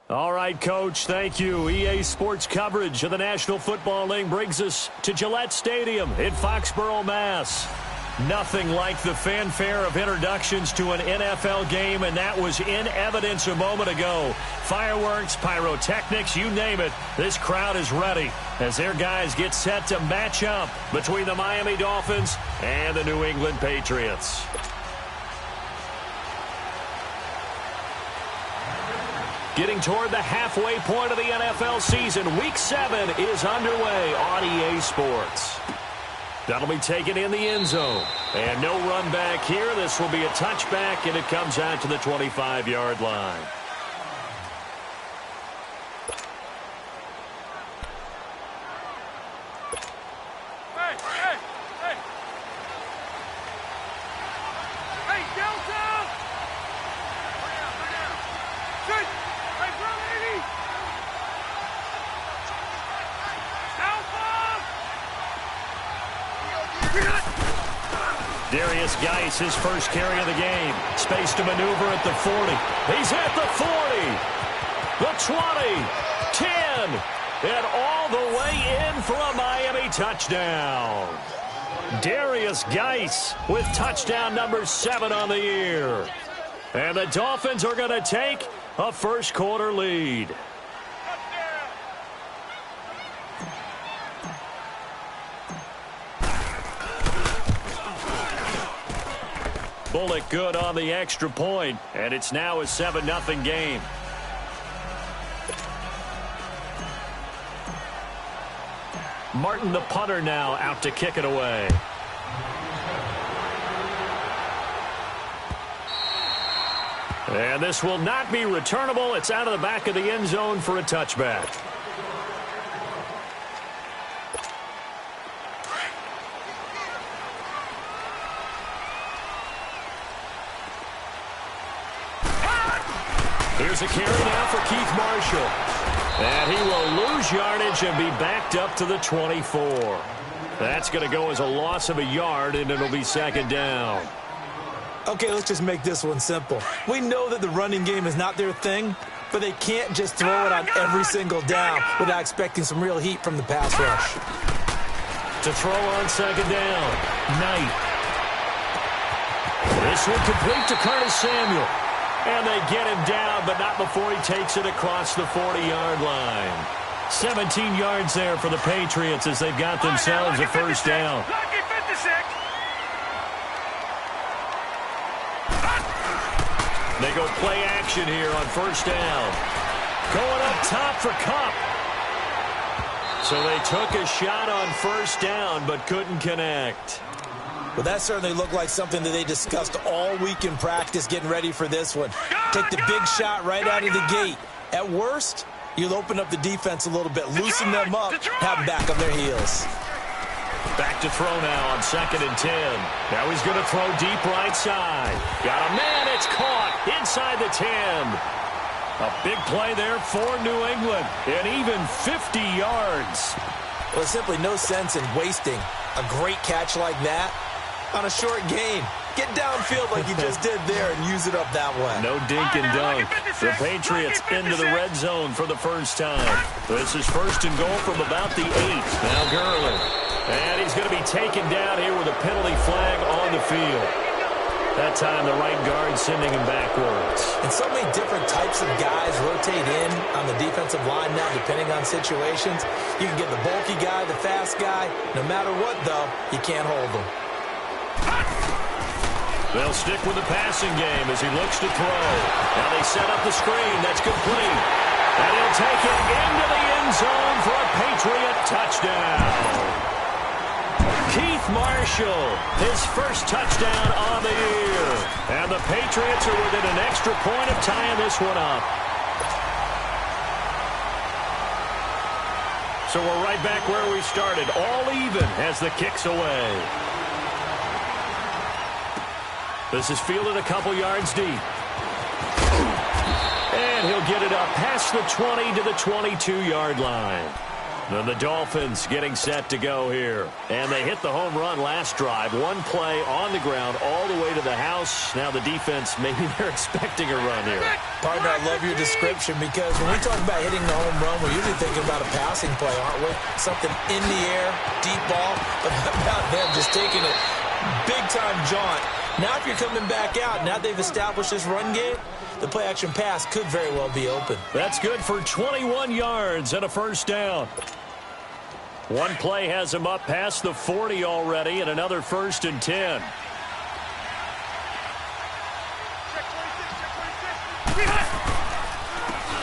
All right, Coach, thank you. EA Sports coverage of the National Football League brings us to Gillette Stadium in Foxborough, Mass. Nothing like the fanfare of introductions to an NFL game, and that was in evidence a moment ago. Fireworks, pyrotechnics, you name it, this crowd is ready as their guys get set to match up between the Miami Dolphins and the New England Patriots. Getting toward the halfway point of the NFL season, Week 7 is underway on EA Sports. That'll be taken in the end zone. And no run back here. This will be a touchback, and it comes out to the 25-yard line. Darius Geis, his first carry of the game. Space to maneuver at the 40. He's at the 40. The 20. 10. And all the way in for a Miami touchdown. Darius Geis with touchdown number 7 on the year. And the Dolphins are going to take a first-quarter lead. Bullock good on the extra point, and it's now a 7-0 game. Martin, the punter, now out to kick it away. And this will not be returnable. It's out of the back of the end zone for a touchback. Here's a carry now for Keith Marshall. And he will lose yardage and be backed up to the 24. That's going to go as a loss of a yard, and it'll be second down. Okay, let's just make this one simple. We know that the running game is not their thing, but they can't just throw it on every single down without expecting some real heat from the pass rush. To throw on second down, Knight. This one complete to Curtis Samuel. And they get him down, but not before he takes it across the 40-yard line. 17 yards there for the Patriots as they've got themselves a first down. They go play action here on first down. Going up top for Kupp. So they took a shot on first down, but couldn't connect. Well, that certainly looked like something that they discussed all week in practice getting ready for this one. Take the big shot right out of the gate. At worst, you'll open up the defense a little bit, loosen them up, have them back on their heels. Back to throw now on 2nd and 10. Now he's going to throw deep right side. Got a man, it's caught inside the 10. A big play there for New England, and even 50 yards. Well, there's simply no sense in wasting a great catch like that on a short gain. Get downfield like you just did there and use it up that way. No dink and dunk. The Patriots into the red zone for the first time. This is first and goal from about the 8. Now Gurley. And he's going to be taken down here with a penalty flag on the field. That time the right guard sending him backwards. And so many different types of guys rotate in on the defensive line now depending on situations. You can get the bulky guy, the fast guy. No matter what, though, you can't hold them. They'll stick with the passing game as he looks to throw. Now they set up the screen. That's complete. And he'll take it into the end zone for a Patriot touchdown. Keith Marshall, his first touchdown on the year. And the Patriots are within an extra point of tying this one up. So we're right back where we started, all even as the kick's away. This is fielded a couple yards deep. And he'll get it up past the 20 to the 22-yard line. And the Dolphins getting set to go here. And they hit the home run last drive. One play on the ground all the way to the house. Now the defense, maybe they're expecting a run here. Partner, I love your description because when we talk about hitting the home run, we're usually thinking about a passing play, aren't we? Something in the air, deep ball. But how about them just taking it big-time jaunt? Now if you're coming back out, now they've established this run game, the play-action pass could very well be open. That's good for 21 yards and a first down. One play has him up past the 40 already, and another 1st and 10.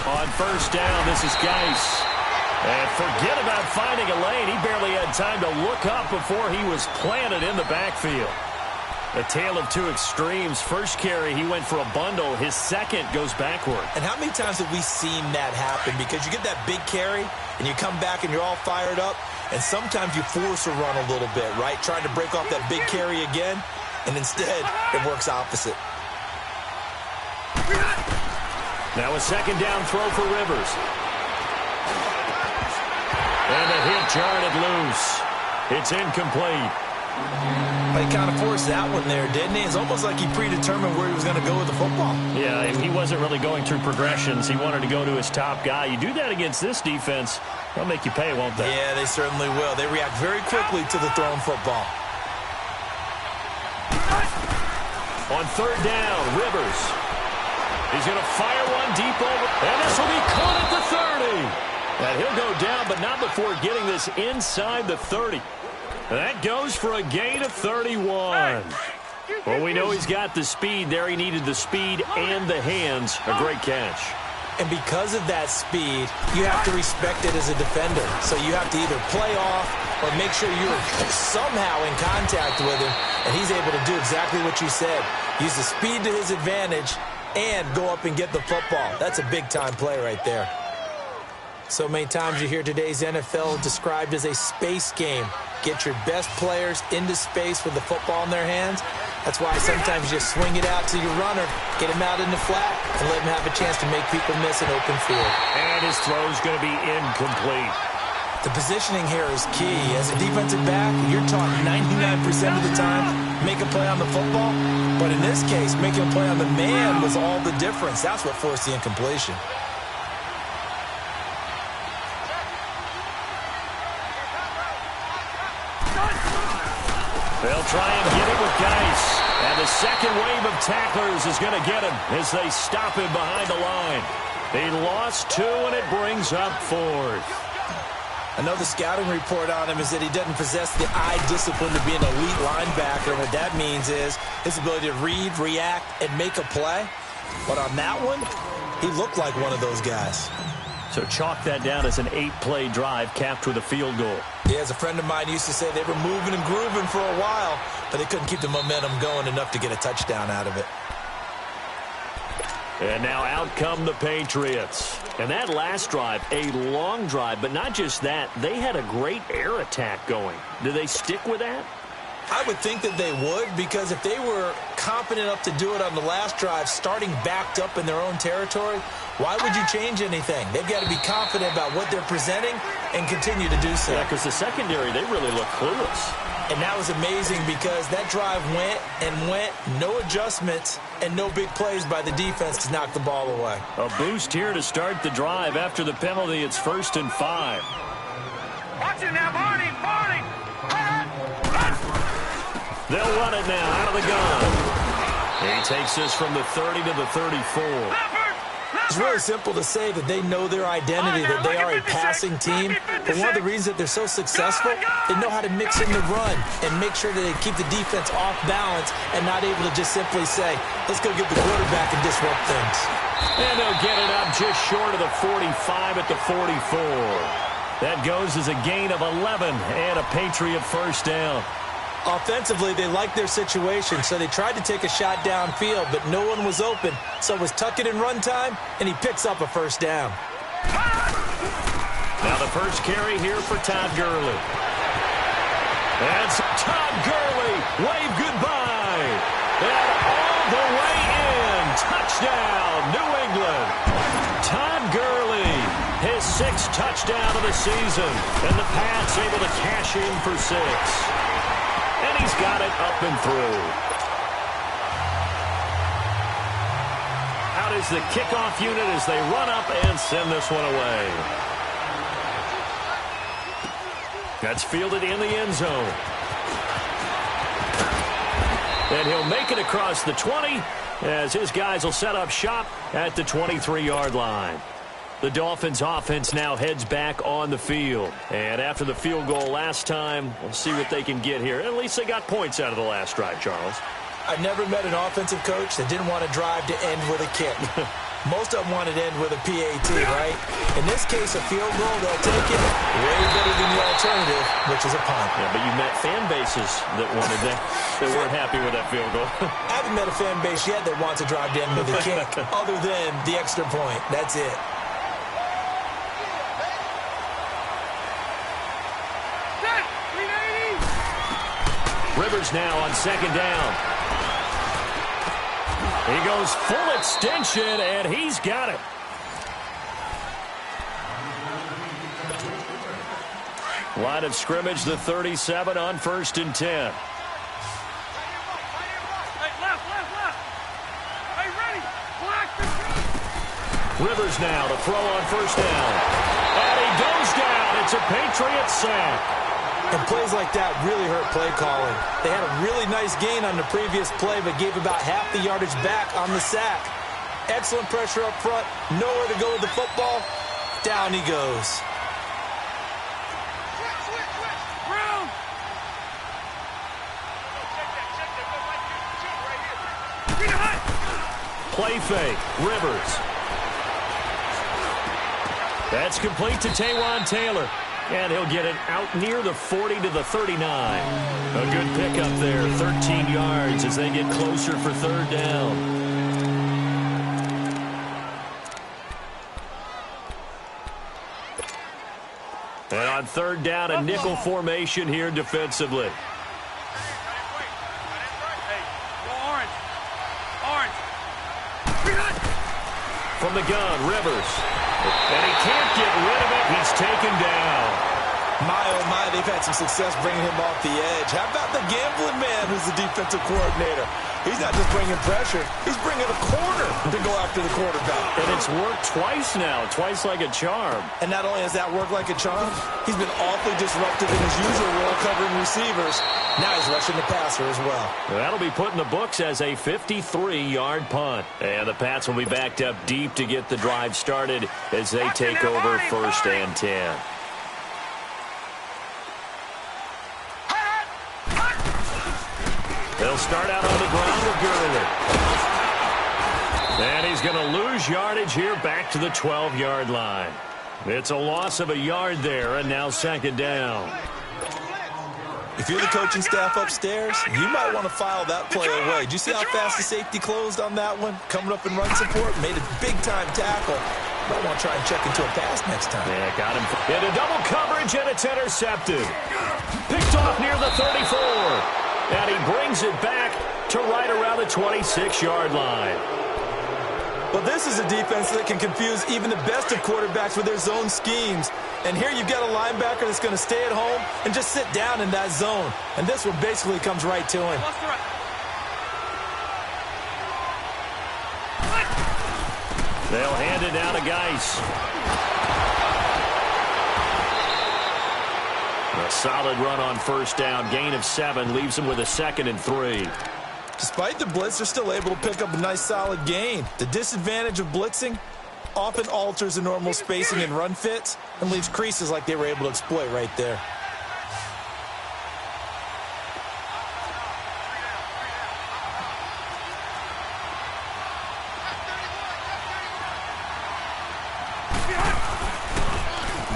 On first down, this is Geis. And forget about finding a lane. He barely had time to look up before he was planted in the backfield. A tale of two extremes. First carry, he went for a bundle. His second goes backward. And how many times have we seen that happen? Because you get that big carry, and you come back and you're all fired up, and sometimes you force a run a little bit, right? Trying to break off that big carry again, and instead it works opposite. Now a second down throw for Rivers. And the hit jarred loose. It's incomplete. He kind of forced that one there, didn't he? It's almost like he predetermined where he was going to go with the football. Yeah, he wasn't really going through progressions. He wanted to go to his top guy. You do that against this defense, they'll make you pay, won't they? Yeah, they certainly will. They react very quickly to the thrown football. On third down, Rivers. He's going to fire one deep over. And this will be caught at the 30. And he'll go down, but not before getting this inside the 30. That goes for a gain of 31. Well, we know he's got the speed there. He needed the speed and the hands. A great catch. And because of that speed, you have to respect it as a defender. So you have to either play off or make sure you're somehow in contact with him. And he's able to do exactly what you said. Use the speed to his advantage and go up and get the football. That's a big-time play right there. So many times you hear today's NFL described as a space game. Get your best players into space with the football in their hands. That's why sometimes you just swing it out to your runner, get him out in the flat, and let him have a chance to make people miss an open field. And his throw's going to be incomplete. The positioning here is key. As a defensive back, you're taught 99% of the time, make a play on the football. But in this case, making a play on the man was all the difference. That's what forced the incompletion. They'll try and get it with Geis. And the second wave of tacklers is going to get him as they stop him behind the line. He lost 2, and it brings up 4th. Another scouting report on him is that he doesn't possess the eye discipline to be an elite linebacker. And what that means is his ability to read, react, and make a play. But on that one, he looked like one of those guys. So chalk that down as an 8-play drive capped with a field goal. Yeah, as a friend of mine used to say, they were moving and grooving for a while, but they couldn't keep the momentum going enough to get a touchdown out of it. And now out come the Patriots. And that last drive, a long drive, but not just that, they had a great air attack going. Do they stick with that? I would think that they would, because if they were confident enough to do it on the last drive, starting backed up in their own territory, why would you change anything? They've got to be confident about what they're presenting and continue to do so. Yeah, because the secondary, they really look clueless. And that was amazing because that drive went and went, no adjustments, and no big plays by the defense to knock the ball away. A boost here to start the drive. After the penalty, it's 1st and 5. Watch it now, Barney! They'll run it now out of the gun. He takes this from the 30 to the 34. It's really simple to say that they know their identity, that they are a passing team. But one of the reasons that they're so successful, they know how to mix in the run and make sure that they keep the defense off balance and not able to just simply say, let's go get the quarterback and disrupt things. And they'll get it up just short of the 45 at the 44. That goes as a gain of 11 and a Patriot first down. Offensively, they liked their situation, so they tried to take a shot downfield, but no one was open. So it was tuck it in run time, and he picks up a first down. Now the first carry here for Todd Gurley. That's Todd Gurley. Wave goodbye. And all the way in. Touchdown, New England. Todd Gurley, his 6th touchdown of the season. And the Pats able to cash in for 6. And he's got it up and through. Out is the kickoff unit as they run up and send this one away. That's fielded in the end zone. And he'll make it across the 20 as his guys will set up shop at the 23-yard line. The Dolphins offense now heads back on the field. And after the field goal last time, we'll see what they can get here. At least they got points out of the last drive, Charles. I've never met an offensive coach that didn't want to drive to end with a kick. Most of them want to end with a PAT, right? In this case, a field goal, they'll take it way better than the alternative, which is a punt. Yeah, but you've met fan bases that wanted that. They weren't happy with that field goal. I haven't met a fan base yet that wants to drive to end with a kick, other than the extra point. That's it. Rivers now on 2nd down. He goes full extension, and he's got it. Line of scrimmage, the 37 on 1st and 10. Hey, left. Hey, ready. Black. Rivers now to throw on 1st down. And he goes down. It's a Patriot sack. And plays like that really hurt play calling. They had a really nice gain on the previous play, but gave about half the yardage back on the sack. Excellent pressure up front. Nowhere to go with the football. Down he goes. Brown. Play fake. Rivers. That's complete to Taywan Taylor. And he'll get it out near the 40 to the 39. A good pickup there, 13 yards as they get closer for 3rd down. And on 3rd down, a nickel formation here defensively. From the gun, Rivers. And he can't get rid of it. He's taken down. My, oh my, they've had some success bringing him off the edge. How about the gambling man who's the defensive coordinator? He's not just bringing pressure. He's bringing a corner to go after the quarterback. And it's worked twice now, twice like a charm. And not only has that worked like a charm, he's been awfully disruptive in his usual role covering receivers. Now he's rushing the passer as well. That'll be put in the books as a 53-yard punt. And the Pats will be backed up deep to get the drive started as they take over 1st and 10. They'll start out on the ground with Gurley. And he's going to lose yardage here back to the 12-yard line. It's a loss of a yard there, and now 2nd down. If you're the coaching staff upstairs, you might want to file that play away. Did you see how fast the safety closed on that one? Coming up in run support, made a big-time tackle. Might want to try and check into a pass next time. Yeah, got him. Into double coverage, and it's intercepted. Picked off near the 34. And he brings it back to right around the 26-yard line. Well, this is a defense that can confuse even the best of quarterbacks with their zone schemes. And here you've got a linebacker that's going to stay at home and just sit down in that zone. And this one basically comes right to him. They'll hand it down to Geis. A solid run on 1st down. Gain of 7 leaves them with a 2nd and 3. Despite the blitz, they're still able to pick up a nice solid gain. The disadvantage of blitzing often alters the normal spacing and run fits and leaves creases like they were able to exploit right there.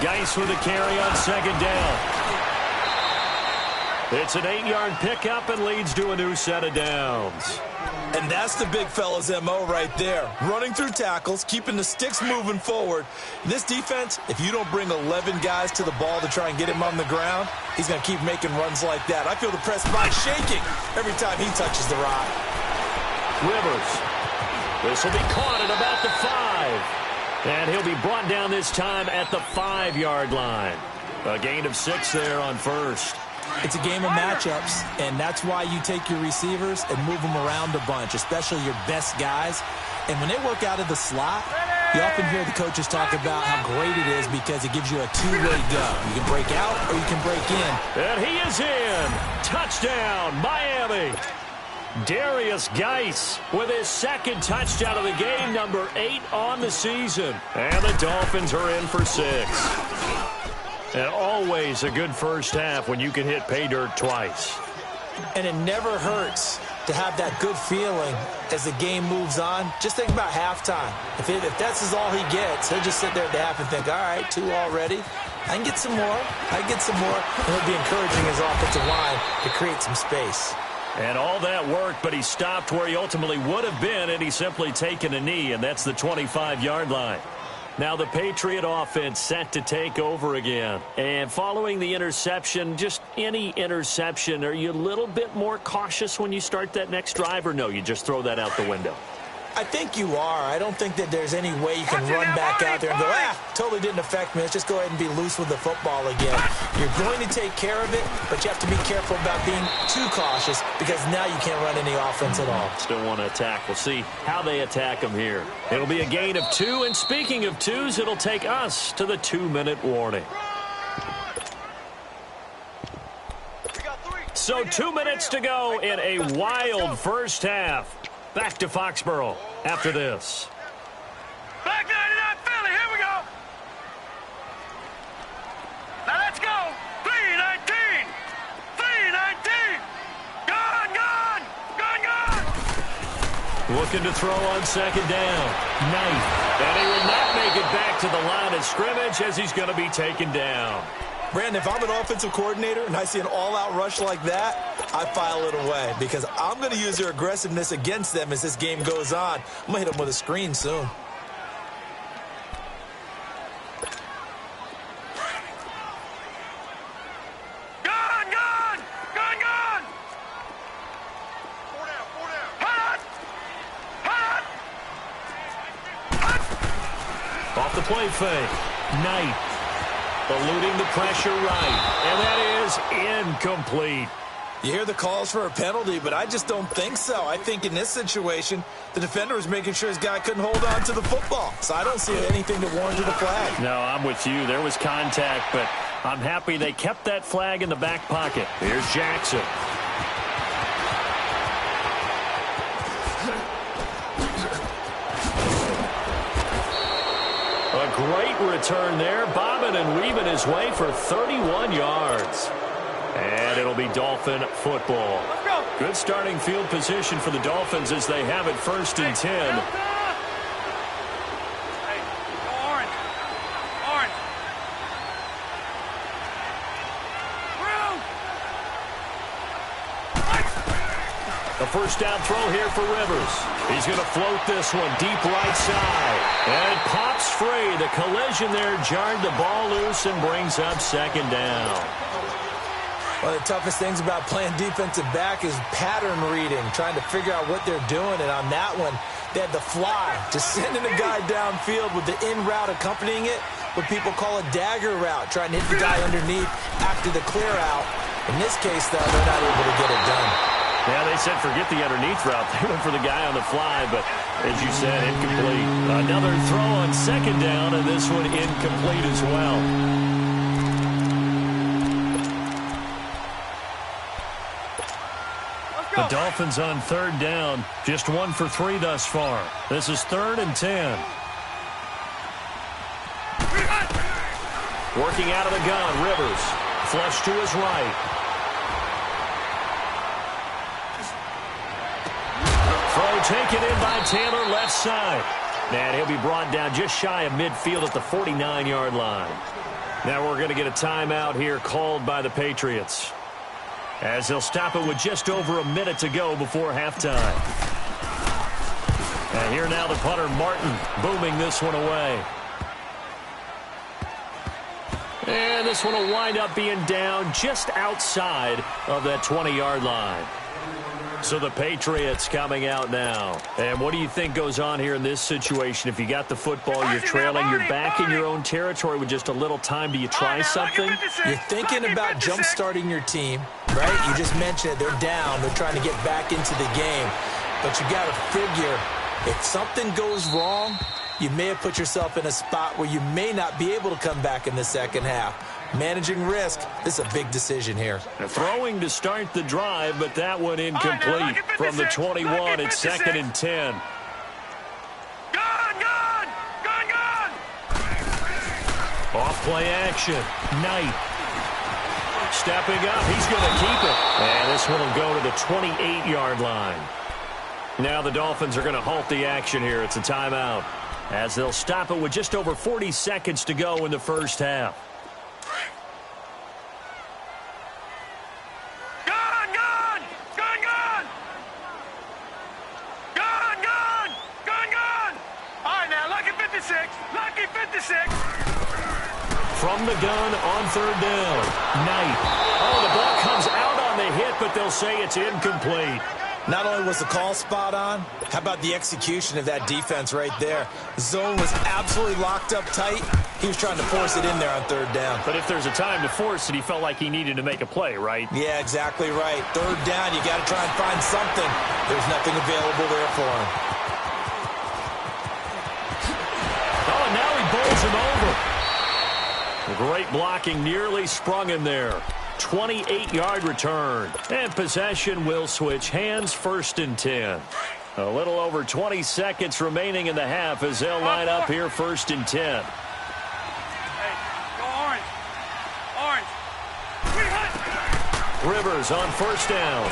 Geis with a carry on 2nd down. It's an 8-yard pickup and leads to a new set of downs. And that's the big fella's MO right there. Running through tackles, keeping the sticks moving forward. This defense, if you don't bring 11 guys to the ball to try and get him on the ground, he's going to keep making runs like that. I feel the press box shaking every time he touches the rock. Rivers. This will be caught at about the 5. And he'll be brought down this time at the 5-yard line. A gain of 6 there on first. It's a game of matchups, and that's why you take your receivers and move them around a bunch, especially your best guys. And when they work out of the slot, you often hear the coaches talk about how great it is because it gives you a two-way go. You can break out or you can break in. And he is in. Touchdown, Miami. Darius Geis with his second touchdown of the game, number 8 on the season. And the Dolphins are in for 6. And always a good first half when you can hit pay dirt twice. And it never hurts to have that good feeling as the game moves on. Just think about halftime. If that's all he gets, he'll just sit there at the half and think, all right, 2 already. I can get some more. I can get some more. And he'll be encouraging his offensive line to create some space. And all that worked, but he stopped where he ultimately would have been, and he's simply taken a knee, and that's the 25-yard line. Now the Patriot offense set to take over again. And following the interception, just any interception, are you a little bit more cautious when you start that next drive, or no, you just throw that out the window? I think you are. I don't think that there's any way you can run back out there and go, totally didn't affect me. Let's just go ahead and be loose with the football again. You're going to take care of it, but you have to be careful about being too cautious because now you can't run any offense at all. Still want to attack. We'll see how they attack them here. It'll be a gain of 2, and speaking of 2s, it'll take us to the 2-minute warning. So 2 minutes to go in a wild first half. Back to Foxborough after this. Back 99 Philly, here we go. Now let's go. 319. 319. Gone. Looking to throw on second down. Knight. And he will not make it back to the line of scrimmage as he's going to be taken down. Brandon, if I'm an offensive coordinator and I see an all-out rush like that, I file it away because I'm going to use their aggressiveness against them as this game goes on. I'm going to hit them with a screen soon. Gone. Hot. Off the play fake. Knight. Eluding the pressure right. And that is incomplete. You hear the calls for a penalty, but I just don't think so. I think in this situation, the defender was making sure his guy couldn't hold on to the football. So I don't see anything that warranted a flag. No, I'm with you. There was contact, but I'm happy they kept that flag in the back pocket. Here's Jackson. A great return there, bobbing and weaving his way for 31 yards. And it'll be Dolphin football. Let's go. Good starting field position for the Dolphins as they have it 1st and 10. Hey, go orange. A first down throw here for Rivers. He's going to float this one deep right side. And it pops free. The collision there jarred the ball loose and brings up second down. One of the toughest things about playing defensive back is pattern reading, trying to figure out what they're doing. And on that one, they had the fly, just sending a guy downfield with the in route accompanying it, what people call a dagger route, trying to hit the guy underneath after the clear out. In this case, though, they're not able to get it done. Yeah, they said forget the underneath route. They went for the guy on the fly, but as you said, incomplete. Another throw on second down, and this one incomplete as well. The Dolphins on 3rd down, just 1 for 3 thus far. This is 3rd and 10. Working out of the gun, Rivers. Flush to his right. Throw taken in by Taylor left side. And he'll be brought down just shy of midfield at the 49-yard line. Now we're going to get a timeout here called by the Patriots, as they'll stop it with just over a minute to go before halftime. And here now the punter, Martin, booming this one away. And this one will wind up being down just outside of that 20-yard line. So the Patriots coming out now. And what do you think goes on here in this situation? If you got the football, you're trailing, you're back in your own territory with just a little time. Do you try something? You're thinking about jump-starting your team, right? You just mentioned it. They're down. They're trying to get back into the game. But you got to figure, if something goes wrong, you may have put yourself in a spot where you may not be able to come back in the second half. Managing risk, this is a big decision here. Throwing to start the drive, but that one incomplete. From the 21, it's 2nd and 10. Gone! Off play action. Knight. Stepping up, he's going to keep it. And this one will go to the 28-yard line. Now the Dolphins are going to halt the action here. It's a timeout, as they'll stop it with just over 40 seconds to go in the first half. Lucky 56. From the gun on 3rd down. Knight. Oh, the ball comes out on the hit, but they'll say it's incomplete. Not only was the call spot on, how about the execution of that defense right there? Zone was absolutely locked up tight. He was trying to force it in there on 3rd down. But if there's a time to force it, he felt like he needed to make a play, right? Yeah, exactly right. 3rd down, you got to try and find something. There's nothing available there for him. Oh, and now he bowls him over. Great blocking, nearly sprung him there. 28-yard return. And possession will switch hands, 1st and 10. A little over 20 seconds remaining in the half as they'll line up here, 1st and 10. Hey, go orange. Rivers on 1st down.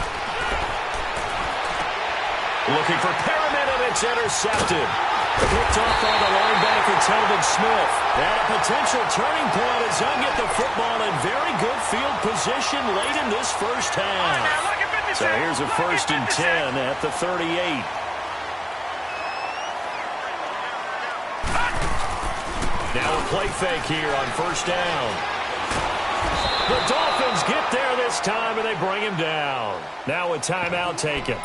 Looking for Perriman, and it's intercepted. Picked off by the linebacker, Telvin Smith. And a potential turning point as they'll get the football in very good field position late in this first half. So here's a 1st and 10 at the 38. Now a play fake here on 1st down. The Dolphins get there this time, and they bring him down. Now a timeout taken.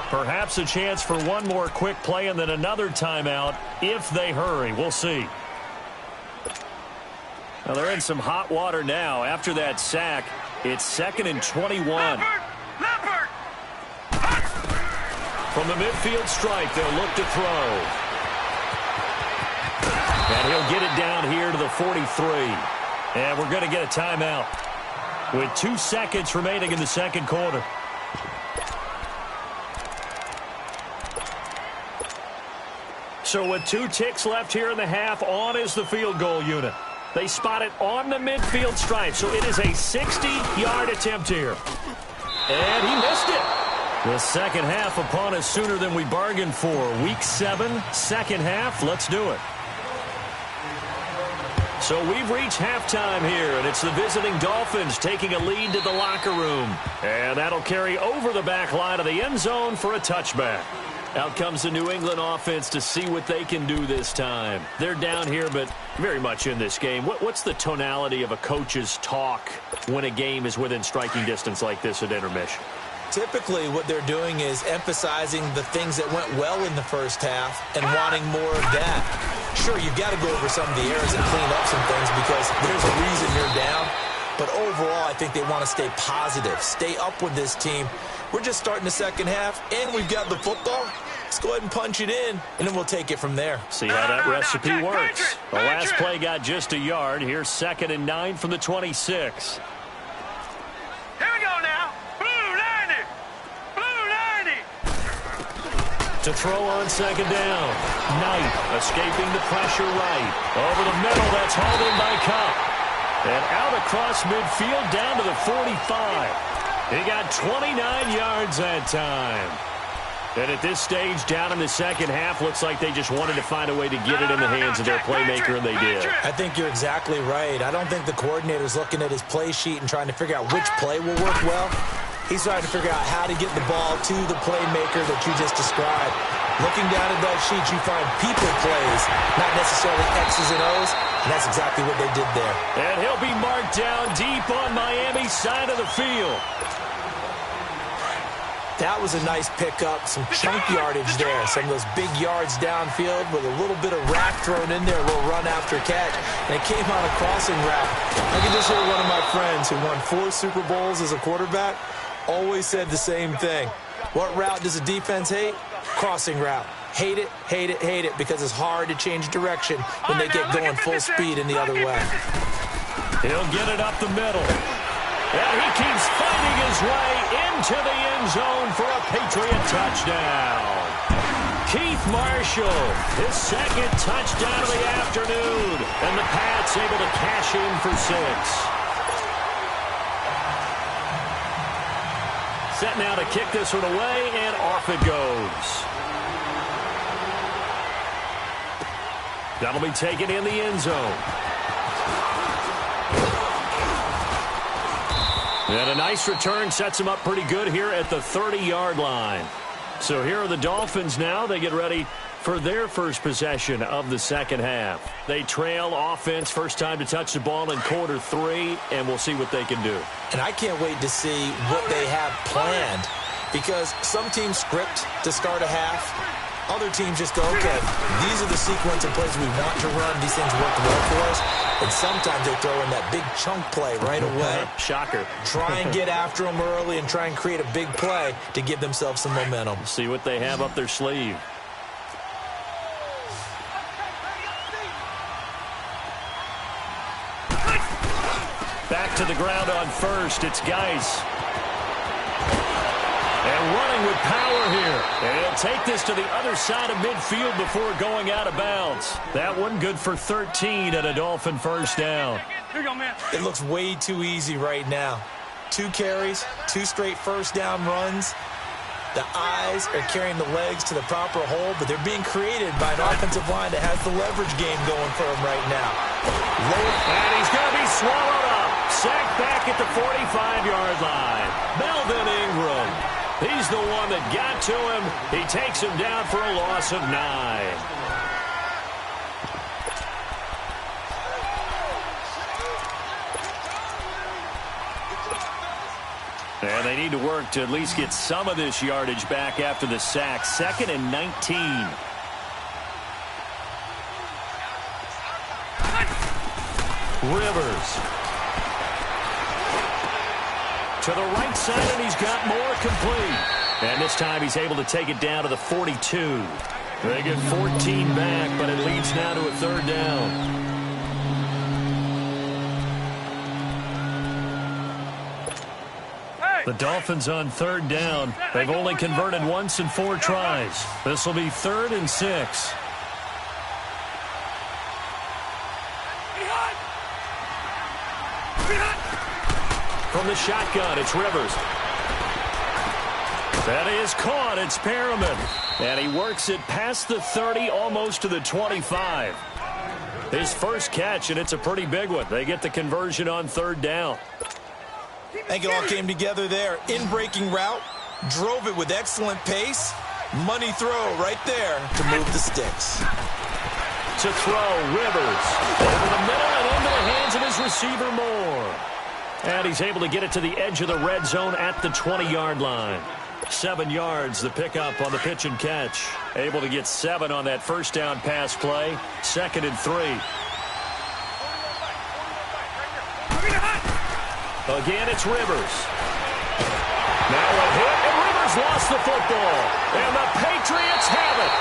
Perhaps a chance for one more quick play and then another timeout if they hurry. We'll see. Well, they're in some hot water now. After that sack, it's 2nd and 21. Leopard! From the midfield stripe, they'll look to throw. And he'll get it down here to the 43. And we're going to get a timeout with 2 seconds remaining in the second quarter. So with 2 ticks left here in the half, on is the field goal unit. They spot it on the midfield stripe, so it is a 60-yard attempt here. And he missed it. The second half upon us sooner than we bargained for. Week 7, second half. Let's do it. So we've reached halftime here, and it's the visiting Dolphins taking a lead to the locker room. And that'll carry over the back line of the end zone for a touchback. Out comes the New England offense to see what they can do this time. They're down here, but very much in this game. What's the tonality of a coach's talk when a game is within striking distance like this at intermission? Typically, what they're doing is emphasizing the things that went well in the first half and wanting more of that. Sure, you've got to go over some of the errors and clean up some things because there's a reason you're down. But overall, I think they want to stay positive, stay up with this team. We're just starting the second half, and we've got the football. Let's go ahead and punch it in, and then we'll take it from there. See how that recipe works. The last play got just a yard. Here's 2nd and 9 from the 26. Here we go now. Blue 90. Blue 90. To throw on 2nd down. Knight escaping the pressure right. Over the middle, that's hauled in by Kupp. And out across midfield down to the 45. He got 29 yards that time. And at this stage, down in the second half, looks like they just wanted to find a way to get it in the hands of their playmaker, and they did. I think you're exactly right. I don't think the coordinator's looking at his play sheet and trying to figure out which play will work well. He's trying to figure out how to get the ball to the playmaker that you just described. Looking down at that sheet, you find people plays, not necessarily X's and O's, and that's exactly what they did there. And he'll be marked down deep on Miami's side of the field. That was a nice pickup, some chunk yardage there. Some of those big yards downfield with a little bit of rack thrown in there, a little run after catch. And it came on a crossing route. I can just hear one of my friends who won 4 Super Bowls as a quarterback always said the same thing. What route does a defense hate? Crossing route. Hate it, hate it, hate it, because it's hard to change direction when they get going full speed in the other way. He'll get it up the middle. And he keeps finding his way into the end zone for a Patriot touchdown. Keith Marshall, his second touchdown of the afternoon. And the Pats able to cash in for 6. Set now to kick this one away, and off it goes. That'll be taken in the end zone. And a nice return sets him up pretty good here at the 30-yard line. So here are the Dolphins now. They get ready for their first possession of the second half. They trail offense, first time to touch the ball in quarter 3, and we'll see what they can do. And I can't wait to see what they have planned, because some teams script to start a half. Other teams just go, okay, these are the sequence of plays we want to run. These things work well for us. And sometimes they throw in that big chunk play right away. Shocker. Try and get after them early and try and create a big play to give themselves some momentum. See what they have up their sleeve. Back to the ground on first. It's Geis. And running with power here. And he'll take this to the other side of midfield before going out of bounds. That one good for 13 and a Dolphin first down. Here you go, man. It looks way too easy right now. 2 carries, 2 straight first down runs. The eyes are carrying the legs to the proper hole, but they're being created by an offensive line that has the leverage game going for him right now. And he's going to be swallowed up. Sacked back at the 45-yard line. Melvin Ingram. He's the one that got to him. He takes him down for a loss of 9. And they need to work to at least get some of this yardage back after the sack. 2nd and 19. Rivers. To the right side, and he's got more complete. And this time he's able to take it down to the 42. They get 14 back, but it leads now to a 3rd down. The Dolphins on 3rd down. They've only converted once in 4 tries. This will be 3rd and 6. From the shotgun, it's Rivers. That is caught. It's Perriman. And he works it past the 30, almost to the 25. His first catch, and it's a pretty big one. They get the conversion on 3rd down. I think it all came together there. In-breaking route, drove it with excellent pace. Money throw right there to move the sticks. To throw, Rivers. Over the middle and into the hands of his receiver, Moore. And he's able to get it to the edge of the red zone at the 20-yard line. 7 yards, the pickup on the pitch and catch. Able to get 7 on that first down pass play. 2nd and 3. Again, it's Rivers. Now a hit, and Rivers lost the football. And the Patriots have it.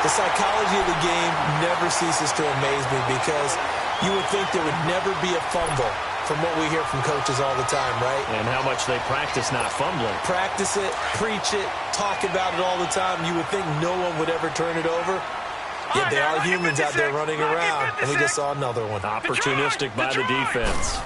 The psychology of the game never ceases to amaze me, because you would think there would never be a fumble from what we hear from coaches all the time, right? And how much they practice not fumbling. Practice it, preach it, talk about it all the time. You would think no one would ever turn it over. Yet they are humans out there running around, and we just saw another one. Opportunistic by the defense.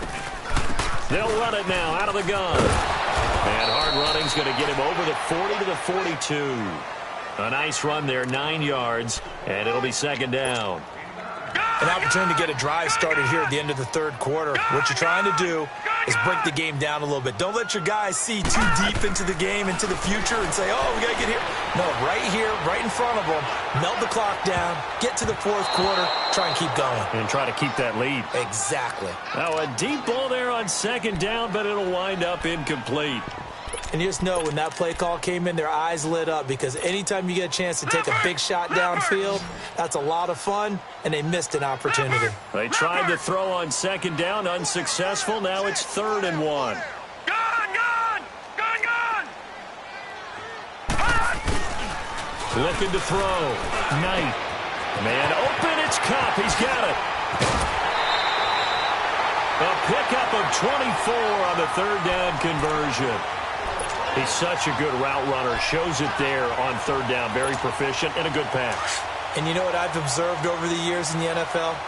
They'll run it now out of the gun. And hard running's going to get him over the 40 to the 42. A nice run there, 9 yards, and it'll be 2nd down. An opportunity to get a drive started here at the end of the 3rd quarter. What you're trying to do is break the game down a little bit. Don't let your guys see too deep into the game, into the future, and say, oh, we got to get here. No, right here, right in front of them, melt the clock down, get to the 4th quarter, try and keep going. And try to keep that lead. Exactly. Now a deep ball there on 2nd down, but it'll wind up incomplete. And you just know when that play call came in, their eyes lit up because anytime you get a chance to take a big shot downfield, that's a lot of fun, and they missed an opportunity. They tried to throw on second down, unsuccessful. Now it's 3rd and 1. Looking to throw. Knight. Man open, it's Kupp. He's got it. A pickup of 24 on the 3rd down conversion. He's such a good route runner. Shows it there on 3rd down. Very proficient and a good pass. And you know what I've observed over the years in the NFL?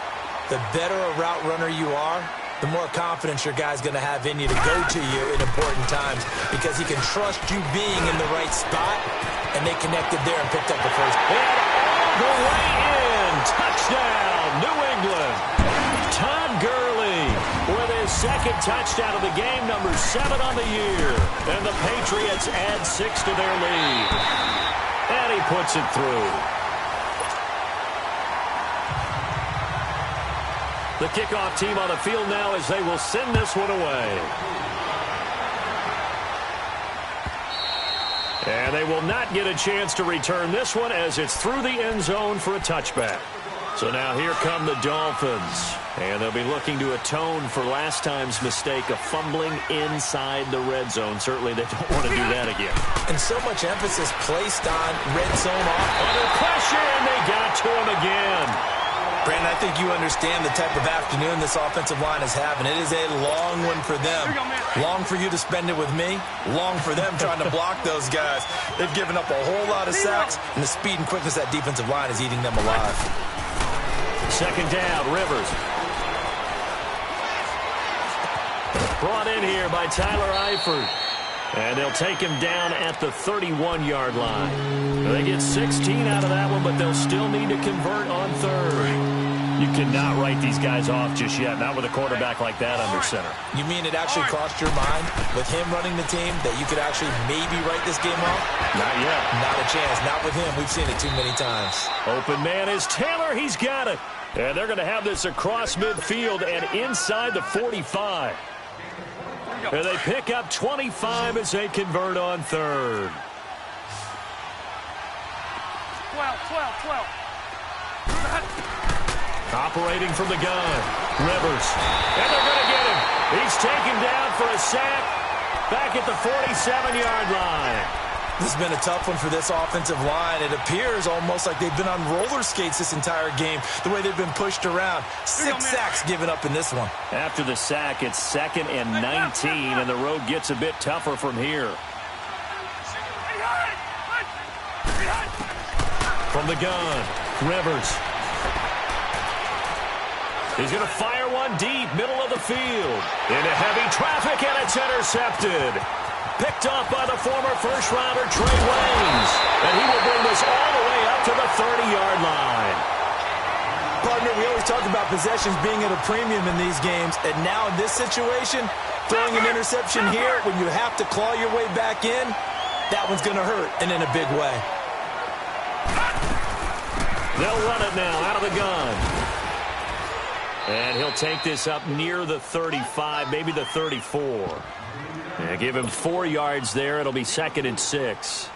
The better a route runner you are, the more confidence your guy's going to have in you to go to you in important times because he can trust you being in the right spot, and they connected there and picked up the first. And all the way in. Touchdown, New England. Todd Gurley with his 2nd touchdown of the game, number 7 on the year. And the Patriots add 6 to their lead. And he puts it through. The kickoff team on the field now as they will send this one away. And they will not get a chance to return this one as it's through the end zone for a touchback. So now here come the Dolphins. And they'll be looking to atone for last time's mistake of fumbling inside the red zone. Certainly they don't want to do that again. And so much emphasis placed on red zone off. Under pressure, and they got to him again. Brandon, I think you understand the type of afternoon this offensive line is having. It is a long one for them. Long for you to spend it with me. Long for them trying to block those guys. They've given up a whole lot of sacks, and the speed and quickness of that defensive line is eating them alive. 2nd down, Rivers. Brought in here by Tyler Eifert. And they'll take him down at the 31-yard line. They get 16 out of that one, but they'll still need to convert on 3rd. You cannot write these guys off just yet, not with a quarterback like that under center. You mean it actually crossed your mind with him running the team that you could actually maybe write this game off? Not yet. Not a chance. Not with him. We've seen it too many times. Open man is Taylor. He's got it. And they're going to have this across midfield and inside the 45. And they pick up 25 as they convert on 3rd. 12. Operating from the gun. Rivers. And they're going to get him. He's taken down for a sack back at the 47-yard line. This has been a tough one for this offensive line. It appears almost like they've been on roller skates this entire game, the way they've been pushed around. 6 sacks given up in this one. After the sack, it's 2nd and 19, and the road gets a bit tougher from here. From the gun, Rivers. He's going to fire one deep, middle of the field. Into heavy traffic, and it's intercepted. Picked off by the former first-rounder Trey Waynes. And he will bring this all the way up to the 30-yard line. Partner, we always talk about possessions being at a premium in these games. And now in this situation, throwing an interception here when you have to claw your way back in, that one's going to hurt, and in a big way. They'll run it now out of the gun. And he'll take this up near the 35, maybe the 34. And give him 4 yards there. It'll be 2nd and 6.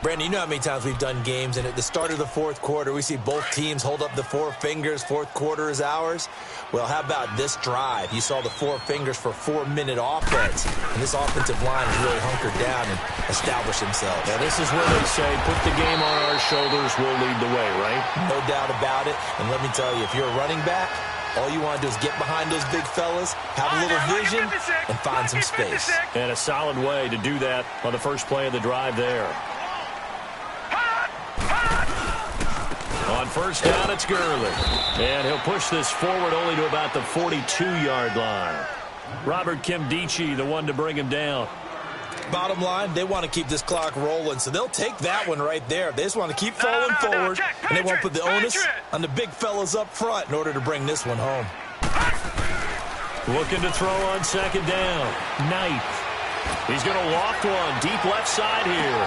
Brandon, you know how many times we've done games, and at the start of the 4th quarter, we see both teams hold up the 4 fingers. 4th quarter is ours. Well, how about this drive? You saw the 4 fingers for 4-minute offense, and this offensive line has really hunkered down and established themselves. Now, this is where they say, put the game on our shoulders, we'll lead the way, right? No doubt about it. And let me tell you, if you're a running back, all you want to do is get behind those big fellas, have a little vision, and find some space. And a solid way to do that on the first play of the drive there. On first down, it's Gurley. And he'll push this forward only to about the 42-yard line. Robert Nkemdiche, the one to bring him down. Bottom line, they want to keep this clock rolling, so they'll take that one right there. They just want to keep falling forward, and they won't put the onus on the big fellas up front in order to bring this one home. Looking to throw on second down. Knight. He's going to loft one deep left side here.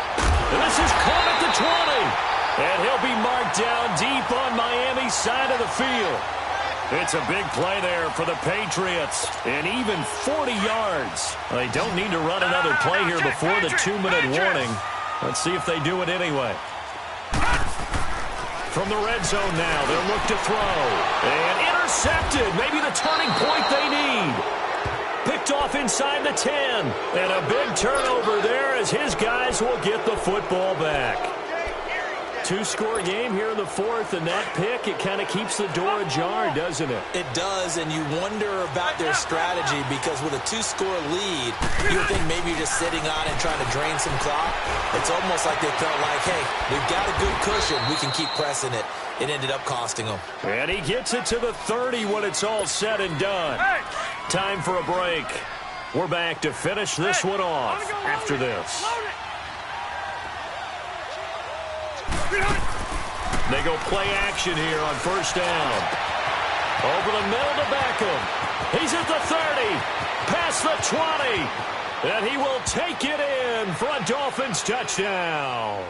And this is caught at the 20. And he'll be marked down deep on Miami's side of the field. It's a big play there for the Patriots. And even 40 yards. They don't need to run another play here before the 2-minute warning. Let's see if they do it anyway. From the red zone now, they'll look to throw. And intercepted. Maybe the turning point they need. Picked off inside the 10. And a big turnover there as his guys will get the football back. Two-score game here in the fourth, and that pick, it kind of keeps the door ajar, doesn't it? It does, and you wonder about their strategy because with a two-score lead, you would think maybe you're just sitting on it and trying to drain some clock. It's almost like they felt like, hey, we've got a good cushion. We can keep pressing it. It ended up costing them. And he gets it to the 30 when it's all said and done. Time for a break. We're back to finish this one off after this. They go play action here on first down. Over the middle to Beckham. He's at the 30. Past the 20. And he will take it in for a Dolphins touchdown.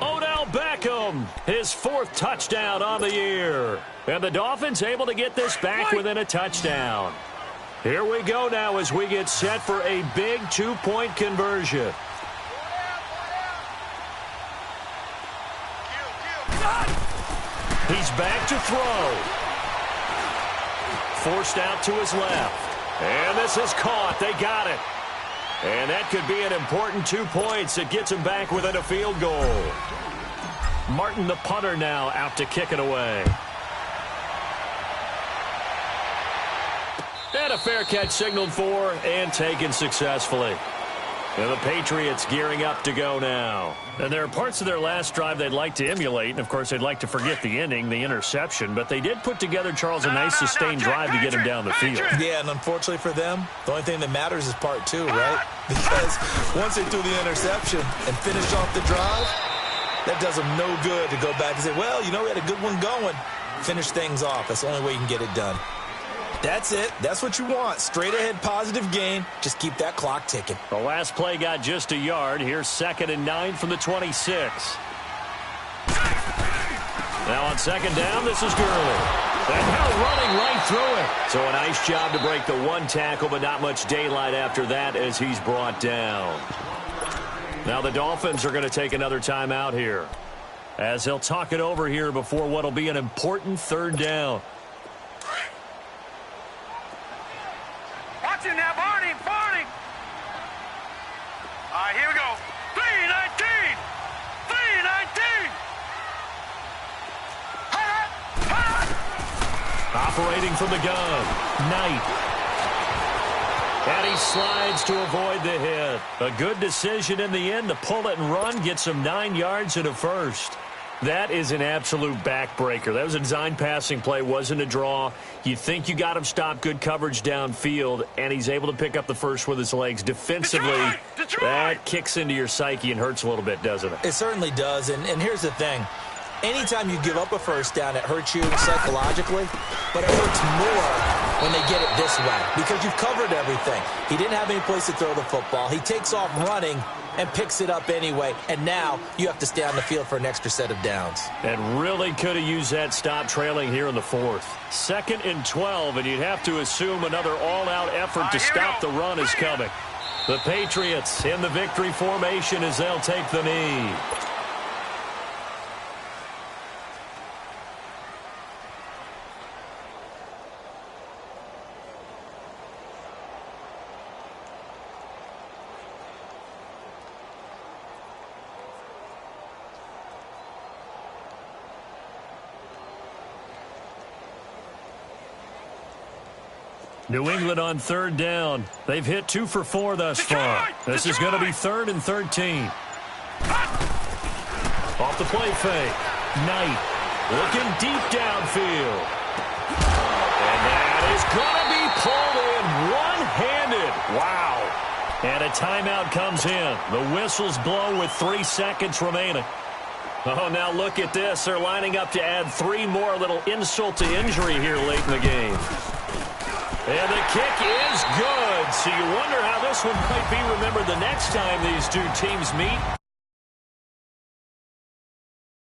Odell Beckham, his fourth touchdown on the year. And the Dolphins able to get this back within a touchdown. Here we go now as we get set for a big two-point conversion. He's back to throw. Forced out to his left. And this is caught. They got it. And that could be an important 2 points. It gets him back within a field goal. Martin, the punter, now out to kick it away. And a fair catch signaled for and taken successfully. And the Patriots gearing up to go now. And there are parts of their last drive they'd like to emulate. And, of course, they'd like to forget the ending, the interception. But they did put together, Charles, a nice sustained drive to get him down the field. Yeah, and unfortunately for them, the only thing that matters is part two, right? Because once they threw the interception and finished off the drive, that does them no good to go back and say, well, you know, we had a good one going. Finish things off. That's the only way you can get it done. That's it. That's what you want. Straight ahead positive gain. Just keep that clock ticking. The last play got just a yard. Here's 2nd and 9 from the 26. Now on second down, this is Gurley. And now running right through it. So a nice job to break the one tackle, but not much daylight after that as he's brought down. Now the Dolphins are going to take another timeout here as they'll talk it over here before what will be an important third down. Watch him now, Barney. All right, here we go. 3-19. 3-19. Operating from the gun, Knight. And he slides to avoid the hit. A good decision in the end to pull it and run, gets him 9 yards and a first. That is an absolute backbreaker. That was a design passing play, wasn't a draw. You think you got him stopped, good coverage downfield, and he's able to pick up the first with his legs. Defensively, that kicks into your psyche and hurts a little bit, doesn't it? It certainly does, and here's the thing. Anytime you give up a first down, it hurts you psychologically, but it hurts more when they get it this way because you've covered everything. He didn't have any place to throw the football. He takes off running and picks it up anyway, and now you have to stay on the field for an extra set of downs. And really could have used that stop trailing here in the fourth. 2nd and 12, and you'd have to assume another all-out effort to stop the run is coming. The Patriots in the victory formation as they'll take the knee. New England on third down. They've hit 2 for 4 thus far. This is going to be 3rd and 13. Off the play fake. Knight looking deep downfield. And that is going to be pulled in one-handed. Wow. And a timeout comes in. The whistles blow with 3 seconds remaining. Oh, now look at this. They're lining up to add 3 more, little insult to injury here late in the game. And the kick is good. So you wonder how this one might be remembered the next time these two teams meet.